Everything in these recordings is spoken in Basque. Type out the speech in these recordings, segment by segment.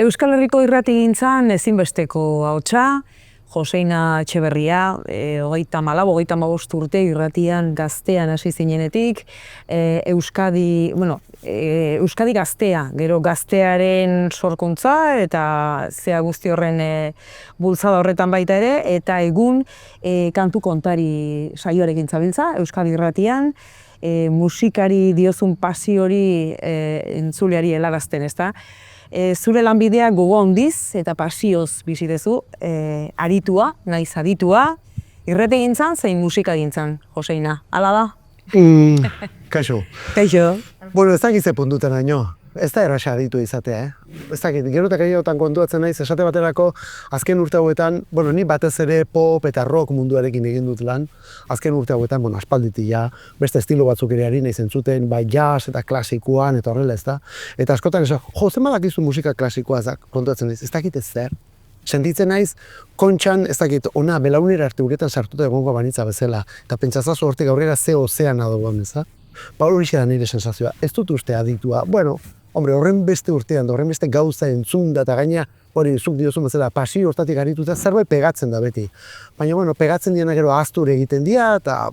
Euskal Herriko irratigintzan ezinbesteko ahotsa, Joseina Etxeberria, 34-35 urte irratian gaztean hasi zinenetik, Euskadi gaztea, gero gaztearen sorkuntza eta zea guzti horren bultzada horretan baita ere, eta egun kantu kontari saioarekin zabiltza, Euskadi irratian, musikari diozun pasio hori entzuleari helarazten, ezta? Zure lanbidea gogo handiz eta pasioz bizi duzu, aritua, naiz aditua, irratigintzan zein musikagintzan, Joseina, hala da? Kaixo. Kaixo. Bueno, ez dakit ze puntutan haino. Ez da erraxa aditu izatea, Ez dakit, gero eta gehiagotan kontuatzen naiz, esate baterako azken urte hauetan, ni batez ere pop eta rock munduarekin egin dut lan. Azken urte hauetan, aspalditik ja, beste estilo batzuk ere ari nahi zentzuten, bai jazz eta klasikoan eta horrela, ez da. Eta askotan esan, zen badakizu musika klasikoa, kontuatzen naiz, ez dakit ez zer. Sentitzen naiz, kontxan, ez dakit, ona belaunera arte uretan sartuta egongo banitza bezala. Eta pentsazazu hortik aurrera ze ozeana dagoen, ez da? Horixe da nire sensazioa, ez dut uste aditua. Bueno, horren beste urtean, horren beste gauza entzunda eta gaina, zuk diozun bezala, pasio hortatik arituta zerbait pegatzen da beti. Baina, pegatzen diana gero ahazture egiten dira, eta,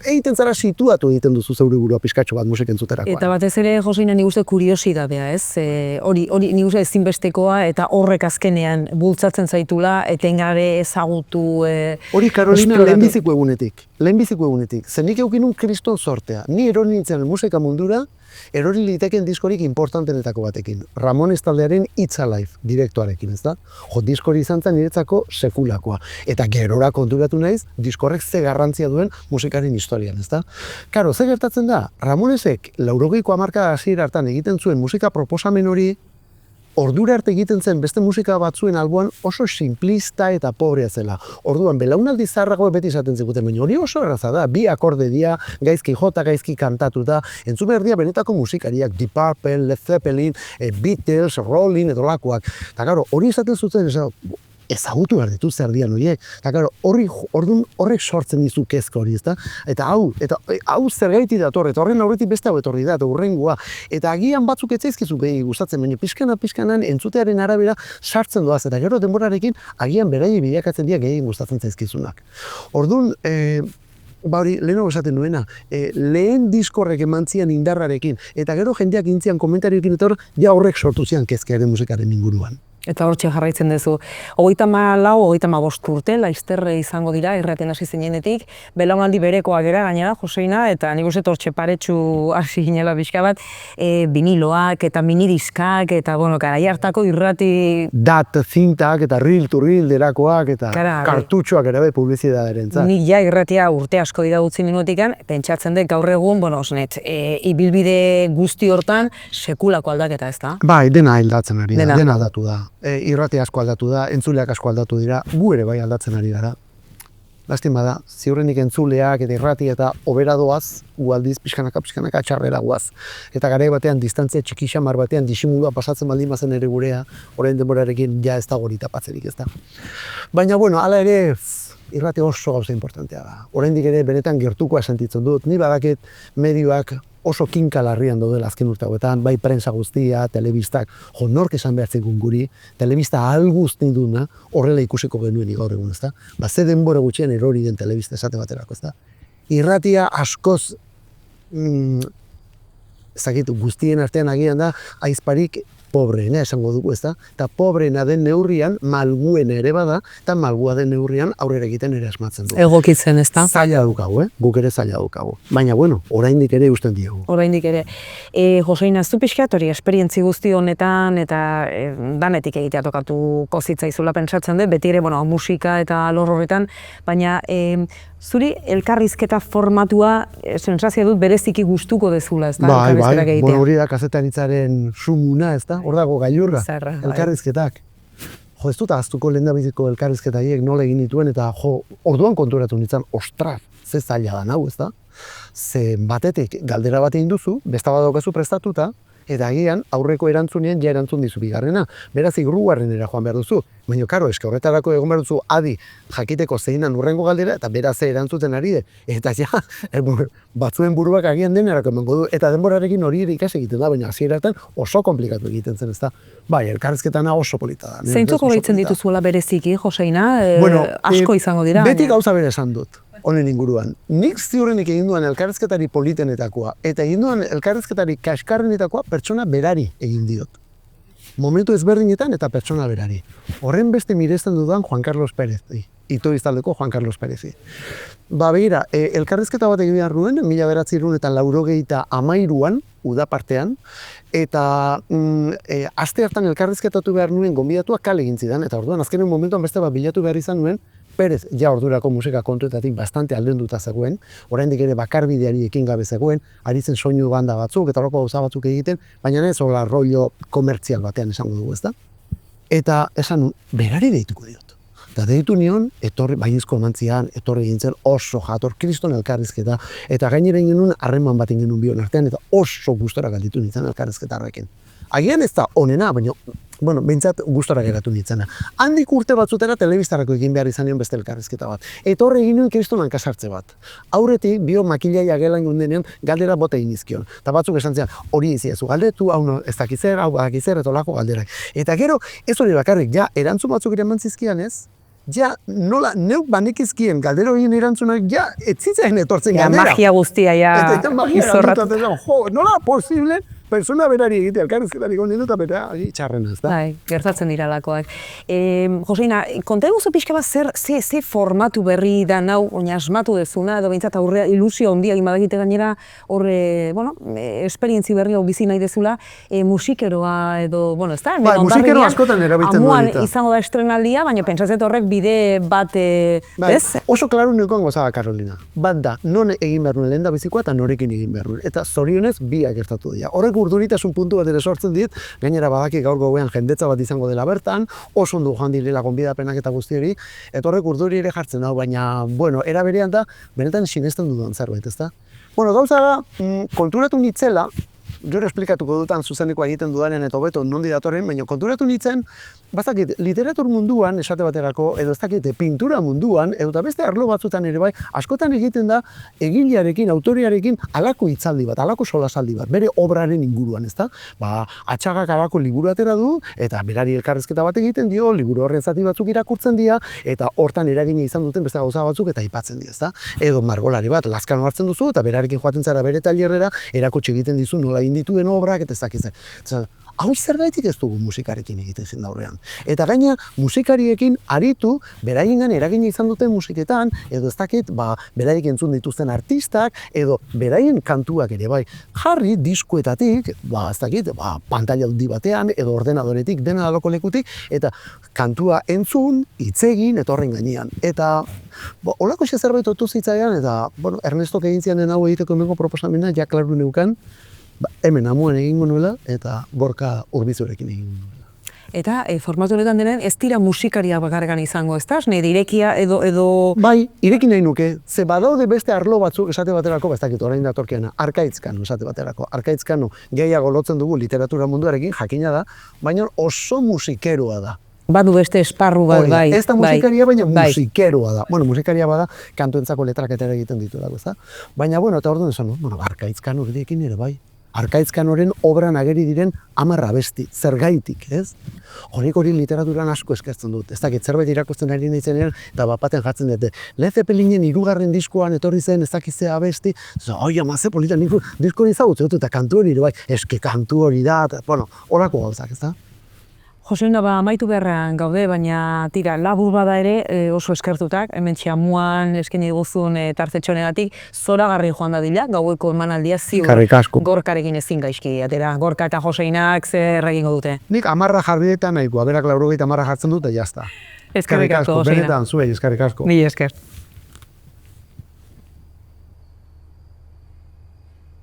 egiten zara situatu egiten duzu zeure burua pizkatxo bat musik entzuterakoan. Eta batez ere, Joseina, nik uste kuriosidadea, ez? Hori nik uste ezinbestekoa eta horrek azkenean bultzatzen zaitula, etengabe ezagutu... Hori, Karolina, lehenbiziko egunetik. Zer nik eukinun kriston sortea. Ni erori nintzen musika mundura, erori liteken diskorik importantenetako batekin. Ramones taldearen It's Alive direktoarekin, ez da? Diskori izan zen niretzako sekulakoa. Eta gerora konturatu naiz, diskorrek ze garrantzia duen musikaren historian, ez da? Karo, ze gertatzen da? Ramonesek 80ko hamarkada hasiera hartan egiten zuen musika proposamen hori, ordura arte egiten zen beste musika batzuen alboan oso simplista eta pobrea zela. Orduan, belaunaldi zaharragoek beti esaten ziguten, baina hori oso erraza da, bi akorde dia, gaizki jota, gaizki kantatu da, entzun behar dia benetako musikariak, Deep Purple, Led Zeppelin, Beatles, Rolling, edo lakoak. Eta gero, hori esaten zuten, ezagutu behar ditu zer dian horiek. Eta gero, horrek sortzen dizu kezka hori, ezta? Eta hau zergaiti dator, eta horren aurretik beste hau etorri da, eta hurrengoa. Eta agian batzuk ez zaizkizu gehi gustatzen, baina pixkanan entzutearen arabera sartzen doaz, eta gero denborarekin agian beraie bilakatzen dira gehi gustatzen zaizkizunak. Orduan, lehenago esaten nuena, lehen diskorrek emantzian indarrarekin, eta gero jendeak intzian komentarioekin eta horrek sortu zian kezkaren musikaren inguruan. Eta hortxe jarraitzen duzu. 34-35 urte, laizterre izango dira, irraten hasi zinenetik, belaunaldi berekoa gera gainera, Joseina, eta nik uste hortxe paretsu hasi ginela pixka bat, viniloak eta minidiskak, eta, garai hartako irrati... Dat, zintak, eta reel-to-reel derakoak, eta kartutxoak ere publizitatearen zat. Nik ja irratia urte asko dira utzi minuetikan, pentsatzen dut gaur egun, ibilbide guzti hortan sekulako aldaketa, ez da? Bai, dena aldatzen ari da, dena aldatu da. Irrati asko aldatu da, entzuleak asko aldatu dira, gu ere bai aldatzen ari gara. Lastima da, ziurrenik entzuleak eta irrati eta hobera doaz, gu aldiz pixkanaka txarrera guaz. Eta garai batean, distantzia txiki xamar batean, disimulua pasatzen baldin bazen ere gurea, orain denborarekin ja ez da hori tapatzerik, ez da. Baina, hala ere, irrati oso gauza importantea da. Oraindik ere benetan gertukoa sentitzen dut, ni badakit medioak oso kinka larrian daudela azken urte hauetan, bai prensa guztia, telebistak, nork esan behar zegoen guri, telebista guzti duna, horrela ikusiko genuen gaur egun, ezta? Ze denbora gutxien erori den telebista esate baterako, ezta? Irratia askoz, ezagitu, guztien artean agian da, aizparik pobreena esango dugu, ezta? Eta pobreena den neurrian, malguen ere bada, eta malgua den neurrian aurrera egiten ere asmatzen du. Egokitzen, ezta? Zaila dukagu, guk ere zaila dukagu. Baina, oraindik ere usten diegu. Oraindik ere. Joseina, zu pixkat hori, esperientzi guzti honetan, eta danetik egitea tokatuko zitzaizula pentsatzen dut, beti ere, musika eta alor horretan, baina zuri elkarrizketa formatua sensazioa dut bereziki gustuko dezula, ez da? Bai, hori da kazetaritzaren sumuna, ez da? Hor dago gailurga, elkarrizketak. Ez dut ahaztuko lehendabiziko elkarrizketaiek nola egin dituen, eta orduan konturatu nintzen, ostras, ze zaila da hau, ez da? Ze batetik galdera bat egin duzu, besta bat daukazu prestatuta, eta agian aurreko erantzunean ja erantzun dizu bigarrena. Beraz, hirugarrenera joan behar duzu. Baina, karo, eske horretarako egon behar duzu adi jakiteko zeinan urrengo galdera, eta beraz erantzuten ari de. Eta ja, batzuen buruak agian denerako emango du, eta denborarekin hori ere ikasi egiten da, baina hasieratan oso komplikatu egiten zen, ezta. Bai, elkarrizketana oso polita da. Zeintzuk gehitzen dituzuela bereziki, Joseina? Asko izango dira. Beti gauza bere esan dut, honen inguruan. Nik ziurrenik egin duan elkarrizketari politenetakoa, eta egin duan elkarrizketari kaskarrenetakoa pertsona berari egin diot. Momentu ezberdinetan eta pertsona berari. Horren beste miresten dudan Juan Carlos Pérez. Ito iztaldeko Juan Carlos Pérezi. Ba, begira, elkarrizketa bat egin behar nuen, 1993an, uda partean, eta aste hartan elkarrizketatu behar nuen gonbidatua kale egin zidan, eta orduan azkenen momentuan beste bat bilatu behar izan nuen, Pérez ja ordurako musika kontuetatik bastante aldenduta zegoen, oraindik ere bakarbideari ekin gabe zegoen, ari zen soinu banda batzuk eta horreko gauza batzuk egiten, baina ez hola rollo komertzial batean esango dugu, ezta? Eta esan berari deituko diot. Eta deitu nion, etorri, baiezko emantzian, etorri gintzen oso jator, kriston elkarrizketa, eta gainera genuen harreman bat genuen bion artean, eta oso gustora galditu nintzen elkarrizketa horrekin. Agian ez da onena, baina, bueno, behintzat gustora geratu nintzena. Handik urte batzutera telebistarako egin behar izan nion beste elkarrizketa bat. Etorri egin nuen kriston hankasartze bat. Aurretik, bio makilaia gelan gundenean galdera bota egin izkion. Eta batzuk esan zian, hori iziazu galdetu, hau ez dakizer, hau dakizer, eta olako galderak. Eta gero, ez hori bakarrik, ja, erantzun batzuk ere eman zizkian ez, ja, nola, neuk banikizkien galdero egin erantzunak, ja, etzitzain etortzen galdera. Magia guztia, ja, izorratu. Jo, nola posible, persona berari egitea, elkarrizketari gondin eta bera, txarrena, ez da? Bai, gertatzen dira lakoak. Joseina, konta eguzu pixka bat ze formatu berri da nau, oina asmatu dezuna, edo behintzat aurrea ilusio handia egin badakite gainera, horre, bueno, esperientzi berri hau bizi nahi dezula, musikeroa edo, bueno, ez da? Bai, musikero askotan erabiltzen dut. Amuan izango da estrenaldia, baina pentsatzen horrek bide bat, ez? Oso klaru nekoan gozaba, Carolina. Bat da, non egin behar nuen lehen da bizikoa eta norekin egin behar nuen. Eta zorionez, biak gertatu dira. Horrek urduritasun puntu bat ere sortzen dit, gainera badaki gaur gauean jendetza bat izango dela bertan, oso ondo joan direla gonbidapenak eta guzti hori, eta horrek urduri ere jartzen dau, baina, bueno, era berean da, benetan sinesten dudan zerbait, ezta? Bueno, gauza da, konturatu nitzela, gero esplikatuko dutan zuzeneko egiten dudanen eta hobeto nondi datorren, baina konturatu nitzen, bazakit, literatur munduan, esate baterako, edo ez dakit, pintura munduan, edo eta beste arlo batzutan ere bai, askotan egiten da, egilearekin, autoriarekin, alako hitzaldi bat, alako solasaldi bat, bere obraren inguruan, ezta? Ba, Atxagak alako liburu atera du, eta berari elkarrizketa bat egiten dio, liburu horren zati batzuk irakurtzen dira, eta hortan eragina izan duten beste gauza batzuk eta aipatzen dira, ezta? Edo margolari bat, Lazkano hartzen duzu, eta berarekin joaten zara bere tailerrera, erakutsi egiten dizu nola egin dituen obrak, eta ez dakitzen. Hau zergaitik ez dugu musikarekin egiten zen aurrean. Eta gaina musikariekin aritu, beraiengan eragina izan duten musiketan, edo ez dakit, beraik entzun dituzten artistak, edo beraien kantuak ere bai. Jarri diskuetatik, ez dakit, pantalla handi batean, edo ordenadoretik, dena aloko lekutik, eta kantua entzun, hitz egin, eta horren gainean. Eta holako zerbait otu zitzaidan, eta Ernestok egin zianen hau egiteko hemengo proposamena, ja klaru neukan, hemen Amuan egingo nuela eta Gorka Urbizurekin egingo nuela. Eta formatu honetan denen ez dira musikaria bakargan izango, ez da? Nire irekia edo... Bai, ireki nahi nuke. Ze badaude beste arlo batzuk esate baterako, ez dakit orain datorkiana, Arkaitzkano esate baterako. Arkaitzkano gehiago lotzen dugu literatura munduarekin, jakina da, baina oso musikeroa da. Badu beste esparru bat, bai. Ez da musikaria, baina musikeroa da. Bueno, musikaria bada, kantuentzako letraketera egiten ditulako, ez da? Baina, eta orduan esan, Arkaitzkano horiekin ere, bai. Arkaitzkanoren obran ageri diren 10 abesti, zergaitik, ez? Hori literaturan asko eskertzen dut. Ez dakit, zerbait irakurtzen ari nintzenean, eta bapaten jartzen dute. Led Zeppelinen 3. diskoan etorri zen ez dakizea abesti, oi, ama, ze polita, nik disko hori ezagutzen dut, eta kantu hori, bai, eske kantu hori da, eta, horako gauzak, ez da? Joseina, amaitu beharrean gaude, baina tira, labur bada ere oso eskertutak, hemen Amuan eskaini diguzun tartetxonegatik, zoragarri joan dadila, gaueko emanaldia ziur Gorkarekin ezin gaizki atera. Gorka eta Joseinak zer egingo dute? Nik 10 jarbidetan nahikoa, berak 90 jartzen dut, eta jazta. Eskerrik asko, Joseina. Benetan, zuei, eskerrik asko. Mila esker.